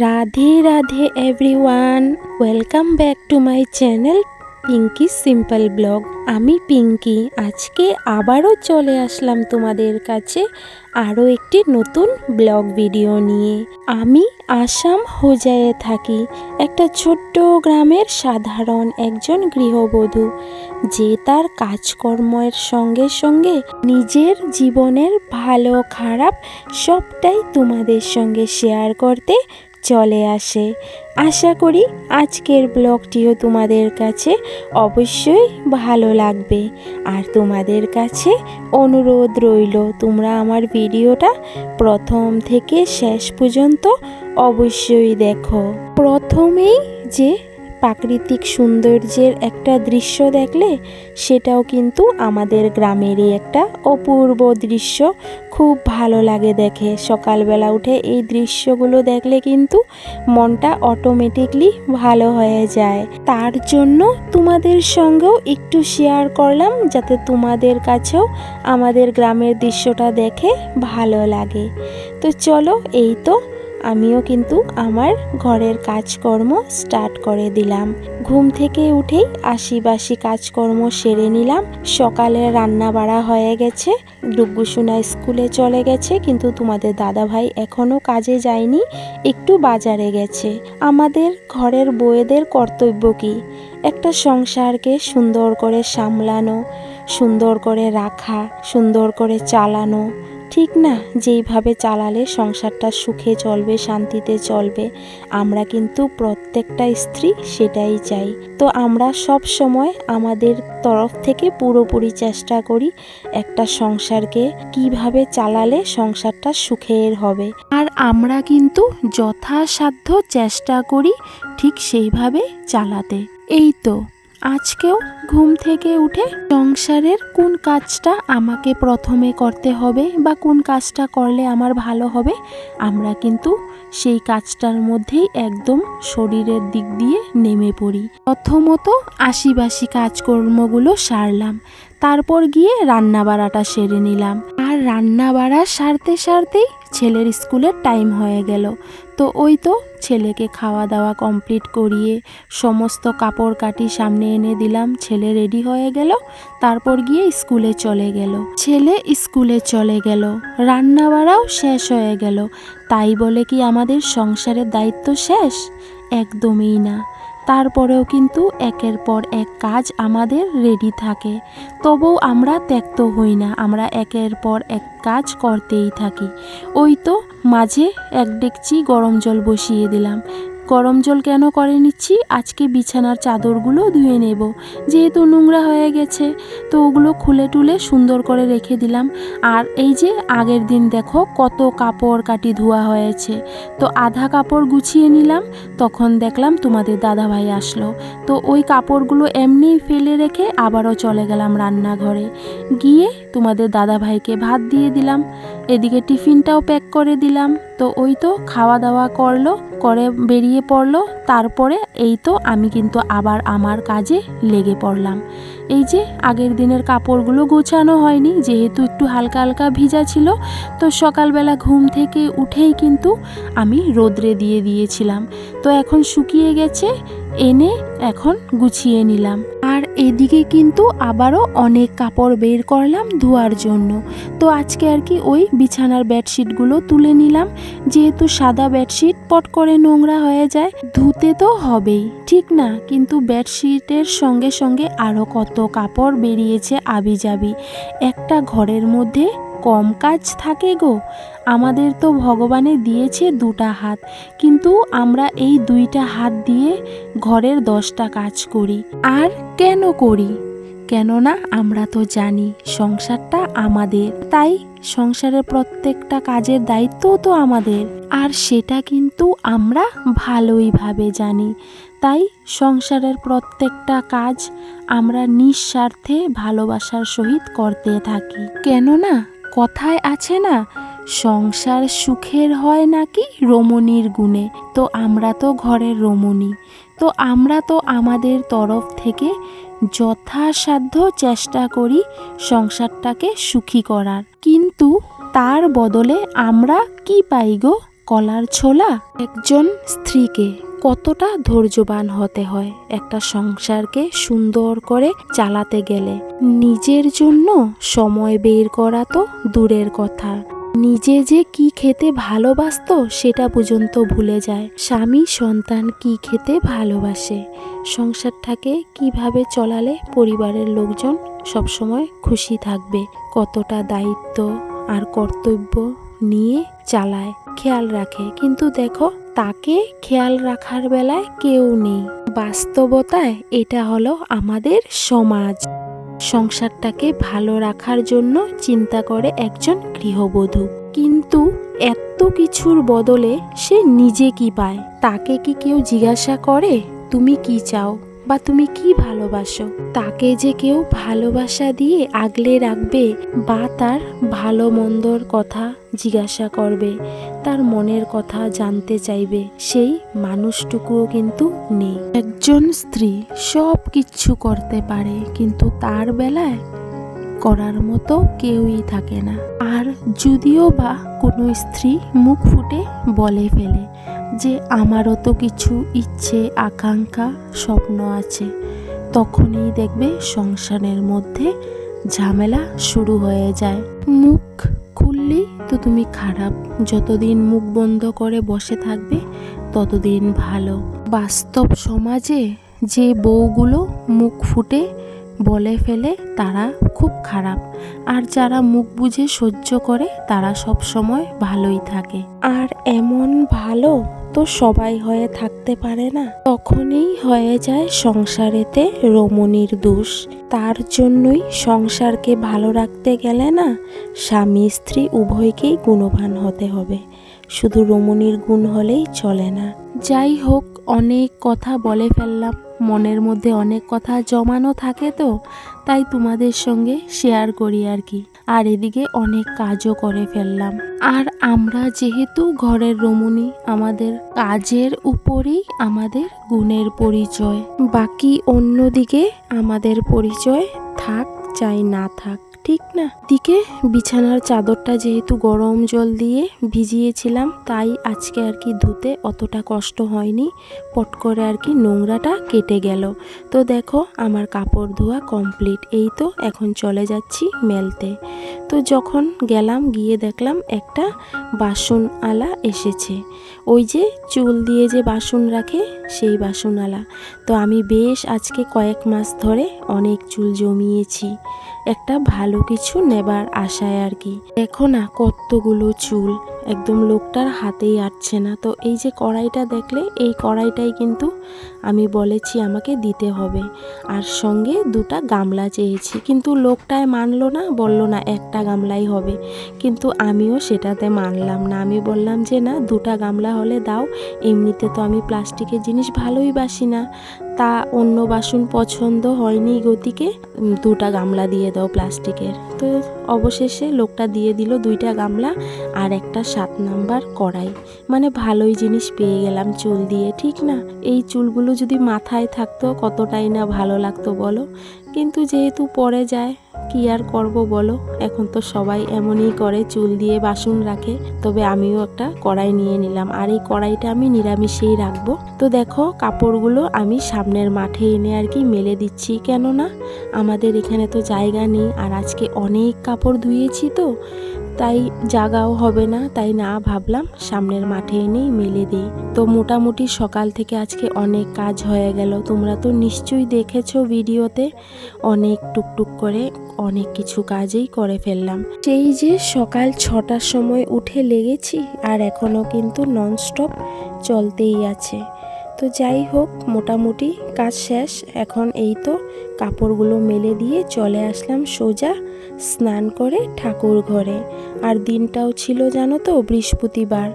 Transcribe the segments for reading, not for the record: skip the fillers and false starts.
Radhe Radhe everyone, welcome back to my channel Pinky simple blog. আমি পিঙ্কি আজকে আবারও চলে আসলাম তোমাদের কাছে আরও একটি নতুন ব্লগ ভিডিও নিয়ে। আমি আসাম হোজায়ে থাকি, একটা ছোট্ট গ্রামের সাধারণ একজন গৃহবধূ, যে তার কাজকর্মের সঙ্গে সঙ্গে নিজের জীবনের ভালো খারাপ সবটাই তোমাদের সঙ্গে শেয়ার করতে চলে আসে। আশা করি আজকের ব্লগটিও তোমাদের কাছে অবশ্যই ভালো লাগবে। আর তোমাদের কাছে অনুরোধ রইল, তোমরা আমার ভিডিওটা প্রথম থেকে শেষ পর্যন্ত অবশ্যই দেখো। প্রথমেই যে প্রাকৃতিক সৌন্দর্যের একটা দৃশ্য দেখলে, সেটাও কিন্তু আমাদের গ্রামেরই একটা অপূর্ব দৃশ্য। খুব ভালো লাগে দেখে। সকালবেলা উঠে এই দৃশ্যগুলো দেখলে কিন্তু মনটা অটোমেটিকলি ভালো হয়ে যায়। তার জন্য তোমাদের সঙ্গেও একটু শেয়ার করলাম, যাতে তোমাদের কাছেও আমাদের গ্রামের দৃশ্যটা দেখে ভালো লাগে। তো চলো, এই তো আমিও কিন্তু আমার ঘরের কাজকর্ম স্টার্ট করে দিলাম। ঘুম থেকে উঠেই আশিবাসি কাজকর্ম সেরে নিলাম। সকালে রান্না বাড়া হয়ে গেছে, ডুগ্গুসোনা স্কুলে চলে গেছে, কিন্তু তোমাদের দাদা ভাই এখনও কাজে যায়নি, একটু বাজারে গেছে। আমাদের ঘরের বউয়েদের কর্তব্য কি? একটা সংসারকে সুন্দর করে সামলানো, সুন্দর করে রাখা, সুন্দর করে চালানো, ঠিক না? যেইভাবে চালালে সংসারটা সুখে চলবে, শান্তিতে চলবে। আমরা কিন্তু প্রত্যেকটা স্ত্রী সেটাই চাই। তো আমরা সব সময় আমাদের তরফ থেকে পুরোপুরি চেষ্টা করি একটা সংসারকে কিভাবে চালালে সংসারটা সুখের হবে। আর আমরা কিন্তু যথাসাধ্য চেষ্টা করি ঠিক সেইভাবে চালাতে। এই তো আজকেও ঘুম থেকে উঠে সংসারের কোন কাজটা আমাকে প্রথমে করতে হবে বা কোন কাজটা করলে আমার ভালো হবে, আমরা কিন্তু সেই কাজটার মধ্যেই একদম শরীরের দিক দিয়ে নেমে পড়ি। প্রথমত আশিবাসি কাজকর্মগুলো সারলাম, তারপর গিয়ে রান্না বাড়াটা সেরে নিলাম। আর রান্না বাড়া সারতে সারতেই ছেলের স্কুলের টাইম হয়ে গেল। তো ওই তো ছেলেকে খাওয়া দাওয়া কমপ্লিট করিয়ে সমস্ত কাপড় কাটি সামনে এনে দিলাম। ছেলে রেডি হয়ে গেল, তারপর গিয়ে স্কুলে চলে গেল। ছেলে স্কুলে চলে গেল, রান্না বাড়াও শেষ হয়ে গেল। তাই বলে কি আমাদের সংসারের দায়িত্ব শেষ? একদমই না। তারপরেও কিন্তু একের পর এক কাজ আমাদের রেডি থাকে, তবুও আমরা ত্যক্ত হই না, আমরা একের পর এক কাজ করতেই থাকি। ওই তো মাঝে এক ডেকচি গরম জল বসিয়ে দিলাম। গরম জল কেন করে নিচ্ছি? আজকে বিছানার চাদরগুলো ধুয়ে নেব, যেহেতু নোংরা হয়ে গেছে। তো ওগুলো খুলে টুলে সুন্দর করে রেখে দিলাম। আর এই যে আগের দিন দেখো কত কাপড় কাটি ধোয়া হয়েছে, তো আধা কাপড় গুছিয়ে নিলাম। তখন দেখলাম তোমাদের দাদা ভাই আসলো, তো ওই কাপড়গুলো এমনিই ফেলে রেখে আবারও চলে গেলাম রান্নাঘরে। গিয়ে তোমাদের দাদা ভাইকে ভাত দিয়ে দিলাম, এদিকে টিফিনটাও প্যাক করে দিলাম। তো ওই তো খাওয়া দাওয়া করে বেরিয়ে পড়লো। তারপরে এই তো আমি কিন্তু আবার আমার কাজে লেগে পড়লাম। এই যে আগের দিনের কাপড়গুলো গোছানো হয়নি, যেহেতু একটু হালকা হালকা ভিজা ছিল, তো সকালবেলা ঘুম থেকে উঠেই কিন্তু আমি রোদ্রে দিয়ে দিয়েছিলাম। তো এখন শুকিয়ে গেছে, এনে এখন গুছিয়ে নিলাম। আর এদিকে কিন্তু আবারও অনেক কাপড় বের করলাম ধোয়ার জন্য। তো আজকে আর কি ওই বিছানার বেডশিটগুলো তুলে নিলাম, যেহেতু সাদা বেডশিট পট করে নোংরা হয়ে যায়, ধুতে তো হবেই, ঠিক না? কিন্তু বেডশিটের সঙ্গে সঙ্গে আরও কত কাপড় বেরিয়েছে আবিজাবি। একটা ঘরের মধ্যে কম কাজ থাকে গো? আমাদের তো ভগবানে দিয়েছে দুটা হাত, কিন্তু আমরা এই দুইটা হাত দিয়ে ঘরের 10টা কাজ করি। আর কেন করি? কেননা আমরা তো জানি সংসারটা আমাদের, তাই সংসারের প্রত্যেকটা কাজের দায়িত্বও তো আমাদের। আর সেটা কিন্তু আমরা ভালোইভাবে জানি, তাই সংসারের প্রত্যেকটা কাজ আমরা নিঃস্বার্থে ভালোবাসার সহিত করতে থাকি। কেননা কথায় আছে না, সংসার সুখের হয় নাকি রমণীর গুণে। তো আমরা তো ঘরের রমণী, তো আমরা তো আমাদের তরফ থেকে যথাসাধ্য চেষ্টা করি সংসারটাকে সুখী করার। কিন্তু তার বদলে আমরা কি পাই গো? কলার ছোলা। একজন স্ত্রীকে কতটা ধৈর্যবান হতে হয় একটা সংসারকে সুন্দর করে চালাতে গেলে। নিজের জন্য সময় বের করা তো দূরের কথা, নিজে যে কি খেতে ভালোবাসতো সেটা পর্যন্ত ভুলে যায়। স্বামী সন্তান কি খেতে ভালোবাসে, সংসারটাকে কিভাবে চলালে পরিবারের লোকজন সবসময় খুশি থাকবে, কতটা দায়িত্ব আর কর্তব্য নিয়ে চালায়, খেয়াল রাখে। কিন্তু দেখো, তাকে খেয়াল রাখার বেলায় কেউ নেই। বাস্তবতায় এটা হলো আমাদের সমাজ। সংসারটাকে ভালো রাখার জন্য চিন্তা করে একজন গৃহবধূ, কিন্তু এত কিছুর বদলে সে নিজে কি পায়? তাকে কি কেউ জিজ্ঞাসা করে তুমি কি চাও বা তুমি কি ভালোবাসো? তাকে যে কেউ ভালোবাসা দিয়ে আগলে রাখবে বা তার ভালো মন্দর কথা জিজ্ঞাসা করবে, তার মনের কথা জানতে চাইবে, সেই মানুষটুকুও কিন্তু নেই। একজন স্ত্রী সব কিছু করতে পারে, কিন্তু তার বেলায় করার মতো কেউই থাকে না। আর যদিও বা কোনো স্ত্রী মুখ ফুটে বলে ফেলে যে আমারও তো কিছু ইচ্ছে, আকাঙ্ক্ষা, স্বপ্ন আছে, তখনই দেখবে সংসারের মধ্যে ঝামেলা শুরু হয়ে যায়। মুখ খুললেই তো তুমি খারাপ, যতদিন মুখ বন্ধ করে বসে থাকবে ততদিন ভালো। বাস্তব সমাজে যে বউগুলো মুখ ফুটে বলে ফেলে তারা খুব খারাপ, আর যারা মুখ বুজে সহ্য করে তারা সব সময় ভালোই থাকে। আর এমন ভালো তো সবাই হয়ে থাকতে পারে না, তখনই হয়ে যায় সংসারেতে রমণীর দোষ। তার জন্যই সংসারকে ভালো রাখতে গেলে না, স্বামী স্ত্রী উভয়কেই গুণবান হতে হবে, শুধু রমণীর গুণ হলেই চলে না। যাই হোক, অনেক কথা বলে ফেললাম, মনের মধ্যে অনেক কথা জমানো থাকে, তো তাই তোমাদের সঙ্গে শেয়ার করি আর কি। আর এদিকে অনেক কাজও করে ফেললাম। আর আমরা যেহেতু ঘরের রমণী, আমাদের কাজের উপরেই আমাদের গুণের পরিচয়, বাকি অন্যদিকে আমাদের পরিচয় থাক চাই না থাক, ঠিক না? দিকে বিছানার চাদরটা যেহেতু গরম জল দিয়ে ভিজিয়েছিলাম, তাই আজকে আর কি ধুতে অতটা কষ্ট হয়নি, পট করে আর কি নোংরাটা কেটে গেল। তো দেখো আমার কাপড় ধোয়া কমপ্লিট, এই তো এখন চলে যাচ্ছি মেলতে। তো যখন গেলাম, গিয়ে দেখলাম একটা বাসনওয়ালা এসেছে, ওই যে চুল দিয়ে যে বাসন রাখে সেই বাসনওয়ালা। তো আমি বেশ আজকে কয়েক মাস ধরে অনেক চুল জমিয়েছি একটা ভালো কিছু নেবার আশায় আর কি। দেখো না কতগুলো চুল, একদম লোকটার হাতেই আটছে না। তো এই যে কড়াইটা দেখলে, এই কড়াইটাই কিন্তু আমি বলেছি আমাকে দিতে হবে, আর সঙ্গে দুটা গামলা চেয়েছি, কিন্তু লোকটায় মানলো না, বলল না একটা গামলাই হবে। কিন্তু আমিও সেটাতে মানলাম না, আমি বললাম যে না, দুটা গামলা হলে দাও, এমনিতে তো আমি প্লাস্টিকের জিনিস ভালোই বাসি না, তা অন্য বাসন পছন্দ হয়নি গতিকে, দুটা গামলা দিয়ে দাও প্লাস্টিকের। তো অবশেষে লোকটা দিয়ে দিল দুইটা গামলা আর একটা 7 নাম্বার কড়াই। মানে ভালোই জিনিস পেয়ে গেলাম চুল দিয়ে, ঠিক না? এই চুলগুলো যদি মাথায় থাকতো কতটাই না ভালো লাগতো বলো, কিন্তু যেহেতু পড়ে যায় কি আর করব বলো, এখন তো সবাই এমনই করে, চুল দিয়ে বাসন রাখে। তবে আমিও একটা কড়াই নিয়ে নিলাম, আর এই কড়াইটা আমি নিরামিষেই রাখবো। তো দেখো কাপড়গুলো আমি সামনের মাঠে এনে আর কি মেলে দিচ্ছি, কেননা আমাদের এখানে তো জায়গা নেই, আর আজকে অনেক কাপড় ধুয়েছি, তো তাই জায়গাও হবে না, তাই না ভাবলাম সামনের মাঠে এনেই মেলে দিই। তো মোটামুটি সকাল থেকে আজকে অনেক কাজ হয়ে গেল, তোমরা তো নিশ্চয়ই দেখেছো ভিডিওতে, অনেক টুকটুক করে অনেক কিছু কাজই করে ফেললাম। সেই যে সকাল 6টার সময় উঠে লেগেছি, আর এখনও কিন্তু ননস্টপ চলতেই আছে। তো যাই হোক, মোটামুটি কাজ শেষ। এখন এই তো কাপড়গুলো মেলে দিয়ে চলে আসলাম সোজা স্নান করে ঠাকুর ঘরে। আর দিনটাও ছিল জানো তো বৃহস্পতিবার,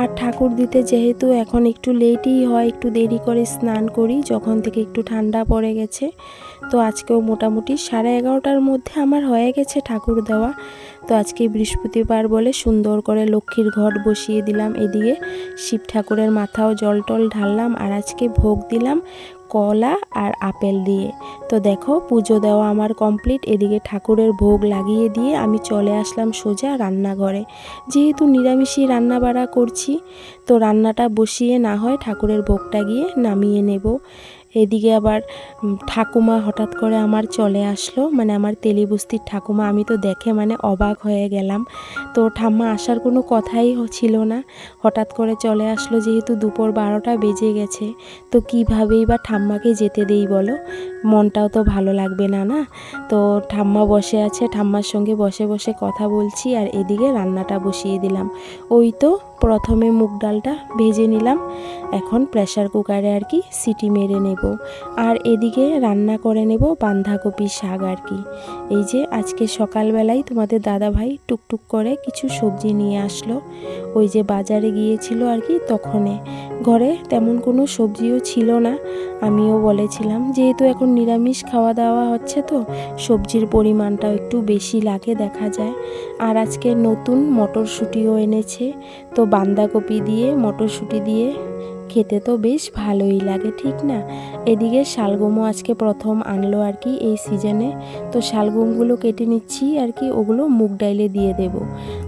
আর ঠাকুর দিতে যেহেতু এখন একটু লেটই হয়, একটু দেরি করে স্নান করি যখন থেকে একটু ঠান্ডা পড়ে গেছে। তো আজকেও মোটামুটি 11:30টার মধ্যে আমার হয়ে গেছে ঠাকুর দেওয়া। তো আজকে বৃহস্পতিবার বলে সুন্দর করে লক্ষ্মীর ঘট বসিয়ে দিলাম, এদিকে শিব ঠাকুরের মাথাও জল টল ঢাললাম, আর আজকে ভোগ দিলাম কলা আর আপেল দিয়ে। তো দেখো পুজো দেওয়া আমার কমপ্লিট। এদিকে ঠাকুরের ভোগ লাগিয়ে দিয়ে আমি চলে আসলাম সোজা রান্নাঘরে। যেহেতু নিরামিষই রান্না বাড়া করছি, তো রান্নাটা বসিয়ে না হয় ঠাকুরের ভোগটা গিয়ে নামিয়ে নেব। এদিকে আবার ঠাকুমা হঠাৎ করে আমার চলে আসলো, মানে আমার তেলিবস্তির ঠাকুমা। আমি তো দেখে মানে অবাক হয়ে গেলাম। তো ঠাম্মা আসার কোনো কথাই ছিল না, হঠাৎ করে চলে আসলো। যেহেতু দুপুর 12টা বেজে গেছে, তো কীভাবেই বা ঠাম্মাকে যেতে দেই বলো, মনটাও তো ভালো লাগবে না না। তো ঠাম্মা বসে আছে, ঠাম্মার সঙ্গে বসে বসে কথা বলছি আর এদিকে রান্নাটা বসিয়ে দিলাম। ওই তো প্রথমে মুগ ডালটা ভেজে নিলাম, এখন প্রেসার কুকারে আর কি সিটি মেরে নেব। আর এদিকে রান্না করে নেব বাঁধাকপি শাক আর কি। এই যে আজকে সকালবেলায় তোমাদের দাদাভাই টুকটুক করে কিছু সবজি নিয়ে আসলো। ওই যে বাজারে গিয়েছিল আর কি, তখনে ঘরে তেমন কোনো সবজিও ছিল না। আমিও বলেছিলাম যেহেতু এখন নিরামিষ খাওয়া দাওয়া হচ্ছে, তো সবজির পরিমাণটাও একটু বেশি লাগে দেখা যায়। আর আজকে নতুন মটরশুঁটিও এনেছে, তো বাঁধাকপি দিয়ে মটরশুঁটি দিয়ে খেতে তো বেশ ভালোই লাগে, ঠিক না। এদিকে শালগমও আজকে প্রথম আনলো আর কি এই সিজনে, তো শালগমগুলো কেটে নিচ্ছি আর কি, ওগুলো মুগ ডাইলে দিয়ে দেব।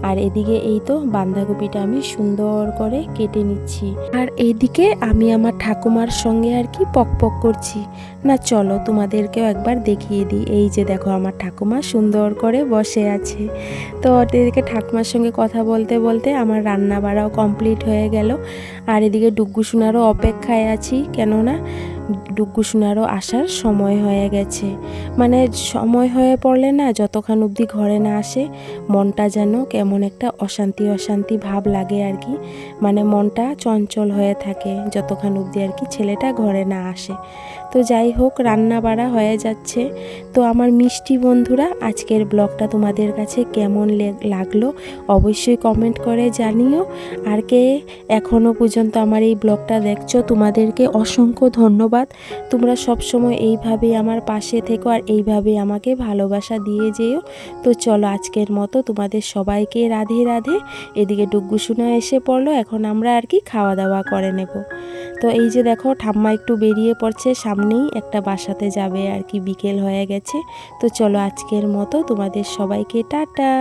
আর এদিকে এই তো বাঁধাকপিটা আমি সুন্দর করে কেটে নিচ্ছি। আর এদিকে আমি আমার ঠাকুমার সঙ্গে আর কি পকপক করছি। না চলো তোমাদেরকেও একবার দেখিয়ে দিই। এই যে দেখো আমার ঠাকুমা সুন্দর করে বসে আছে। তো এদিকে ঠাকুমার সঙ্গে কথা বলতে বলতে আমার রান্না বাড়াও কমপ্লিট হয়ে গেল। আর এদিকে ডুগ্গু সোনারও অপেক্ষায় আছি, কেননা ডুগ্গু সোনারও আসার সময় হয়ে গেছে। মানে সময় হয়ে পড়লে না, যতক্ষণ অবধি ঘরে না আসে মনটা যেন কেমন একটা অশান্তি অশান্তি ভাব লাগে আর কি। মানে মনটা চঞ্চল হয়ে থাকে যতক্ষণ অবধি আর কি ছেলেটা ঘরে না আসে। তো যাই হোক, রান্না বাড়া হয়ে যাচ্ছে। তো আমার মিষ্টি বন্ধুরা, আজকের ব্লগটা তোমাদের কাছে কেমন লাগলো অবশ্যই কমেন্ট করে জানিও। আর কে এখনও পর্যন্ত আমার এই ব্লগটা দেখছো, তোমাদেরকে অসংখ্য ধন্যবাদ। তোমরা সবসময় এইভাবেই আমার পাশে থেকো আর এইভাবেই আমাকে ভালোবাসা দিয়ে যেও। তো চলো আজকের মতো তোমাদের সবাইকে রাধে রাধে। এদিকে ডুগ্গু সোনা এসে পড়লো, এখন আমরা আর কি খাওয়া দাওয়া করে নেব। তো এই যে দেখো ঠাম্মা একটু বেরিয়ে পড়ছে, সামনেই একটা বাসাতে যাবে আর কি, বিকেল হয়ে গেছে। তো চলো আজকের মতো তোমাদের সবাইকে টাটা।